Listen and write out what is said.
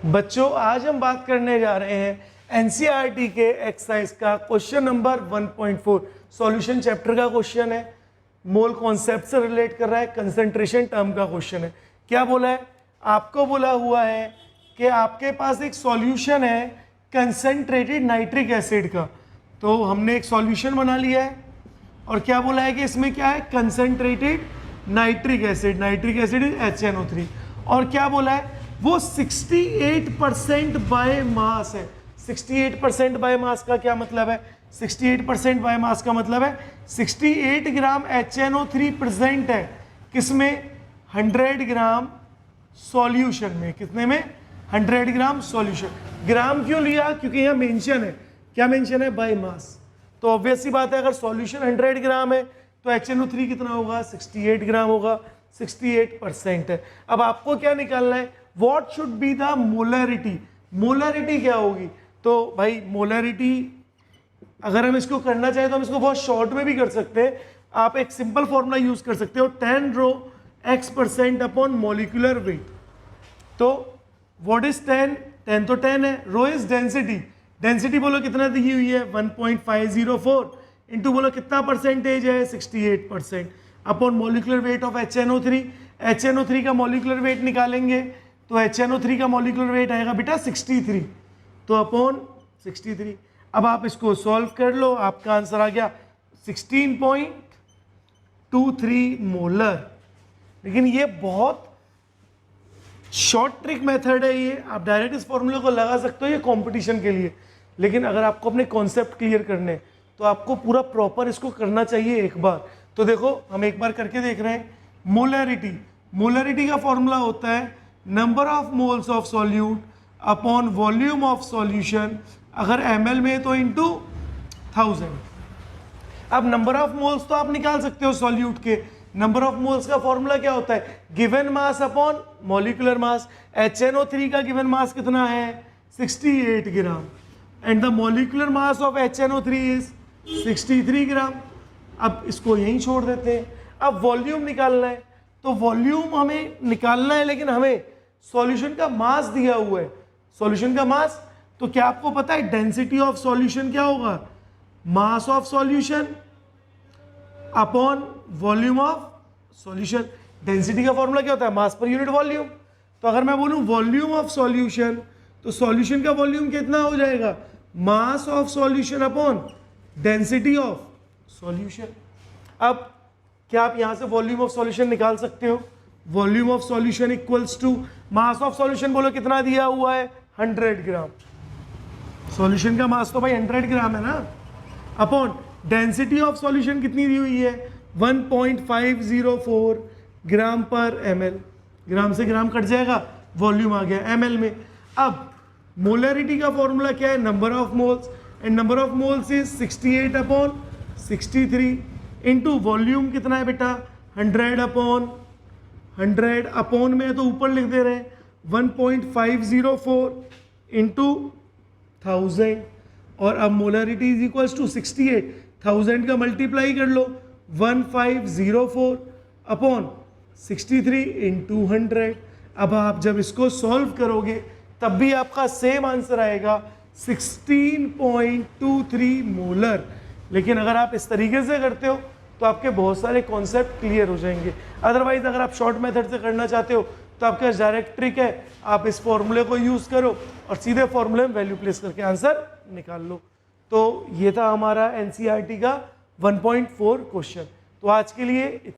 बच्चों आज हम बात करने जा रहे हैं एनसीईआरटी के एक्सरसाइज का क्वेश्चन नंबर 1.4 सॉल्यूशन चैप्टर का क्वेश्चन है। मोल कॉन्सेप्ट से रिलेट कर रहा है, कंसंट्रेशन टर्म का क्वेश्चन है। क्या बोला है? आपको बोला हुआ है कि आपके पास एक सॉल्यूशन है कंसंट्रेटेड नाइट्रिक एसिड का। तो हमने एक सॉल्यूशन बना लिया है और क्या बोला है कि इसमें क्या है, concentrated nitric acid is HNO3। और क्या बोला है, वो 68% बाय मास है। 68% बाय मास का क्या मतलब है? 68% बाय मास का मतलब है 68 ग्राम HNO3 प्रेजेंट है किसमें? 100 ग्राम सॉल्यूशन में। कितने में? 100 ग्राम सॉल्यूशन। ग्राम क्यों लिया? क्योंकि यहाँ मेंशन है। क्या मेंशन है? By mass. तो ऑब्वियस सी बात है, अगर सॉल्यूशन 100 ग्राम है तो HNO3 कितना होगा? 68 ग्राम होगा। 68% है। अब आपको क्या निकालना है? What should be the molarity. Molarity क्या होगी? तो भाई मोलरिटी अगर हम इसको करना चाहें तो हम इसको बहुत शॉर्ट में भी कर सकते हैं। आप एक सिंपल फॉर्मूला यूज कर सकते हो, 10 रो x% अपॉन मॉलिक्यूलर वेट। तो व्हाट इज 10? 10 तो 10 है। रो इज डेंसिटी। डेंसिटी बोलो कितना दी हुई है? 1.504 इंटू बोलो कितना परसेंटेज है? 68% upon molecular weight of HNO3। HNO3 का मॉलिक्यूलर वेट निकालेंगे तो HNO3 का मॉलिक्यूलर वेट आएगा बेटा 63, तो अपॉन 63। अब आप इसको सॉल्व कर लो, आपका आंसर आ गया 16.23 मोलर। लेकिन ये बहुत शॉर्ट ट्रिक मेथड है, ये आप डायरेक्ट इस फॉर्मूले को लगा सकते हो ये कंपटीशन के लिए। लेकिन अगर आपको अपने कॉन्सेप्ट क्लियर करने तो आपको पूरा प्रॉपर इसको करना चाहिए एक बार। तो देखो हम एक बार करके देख रहे हैं। मोलरिटी, मोलरिटी का फॉर्मूला होता है number of moles of solute upon volume of solution, अगर ml में तो इंटू 1000। अब नंबर ऑफ मोल्स तो आप निकाल सकते हो सॉल्यूट के। नंबर ऑफ मोल्स का फॉर्मूला क्या होता है? Given mass upon molecular mass. HNO3 का गिवन मास कितना है? 68 gram and the molecular mass of HNO3 is 63 ग्राम। अब इसको यहीं छोड़ देते हैं। अब वॉल्यूम निकालना है, तो वॉल्यूम हमें निकालना है, लेकिन हमें सॉल्यूशन का मास दिया हुआ है। सॉल्यूशन का मास, तो क्या आपको पता है डेंसिटी ऑफ सॉल्यूशन क्या होगा? मास of solution upon volume of solution. Density का फॉर्मूला क्या होता है? मास पर यूनिट वॉल्यूम। तो अगर मैं बोलूं वॉल्यूम ऑफ सॉल्यूशन, तो सॉल्यूशन का वॉल्यूम कितना हो जाएगा? मास of solution upon density of solution. अब क्या आप यहां से वॉल्यूम ऑफ सॉल्यूशन निकाल सकते हो? Volume of solution equals to mass of solution, बोलो कितना दिया हुआ है? 100 ग्राम। सॉल्यूशन का मास तो भाई 100 ग्राम है ना, अपॉन डेंसिटी ऑफ सॉल्यूशन कितनी दी हुई है? 1.504 ग्राम पर ml। ग्राम से ग्राम कट जाएगा, वॉल्यूम आ गया ml में। अब मोलरिटी का फॉर्मूला क्या है? Number of moles, and number of moles is 68 upon 63 into volume कितना है बेटा? 100 अपॉन 100 अपॉन में तो ऊपर लिख दे रहे हैं 1.504 इंटू 1000। और अब मोलरिटी इज इक्वल्स टू 68, 1000 का मल्टीप्लाई कर लो 1504 अपॉन 63 इंटू 100। अब आप जब इसको सॉल्व करोगे तब भी आपका सेम आंसर आएगा 16.23 मोलर। लेकिन अगर आप इस तरीके से करते हो तो आपके बहुत सारे कॉन्सेप्ट क्लियर हो जाएंगे। अदरवाइज अगर आप शॉर्ट मेथड से करना चाहते हो तो आपका डायरेक्ट ट्रिक है, आप इस फॉर्मूले को यूज करो और सीधे फॉर्मूले में वैल्यू प्लेस करके आंसर निकाल लो। तो ये था हमारा एनसीईआरटी का 1.4 क्वेश्चन। तो आज के लिए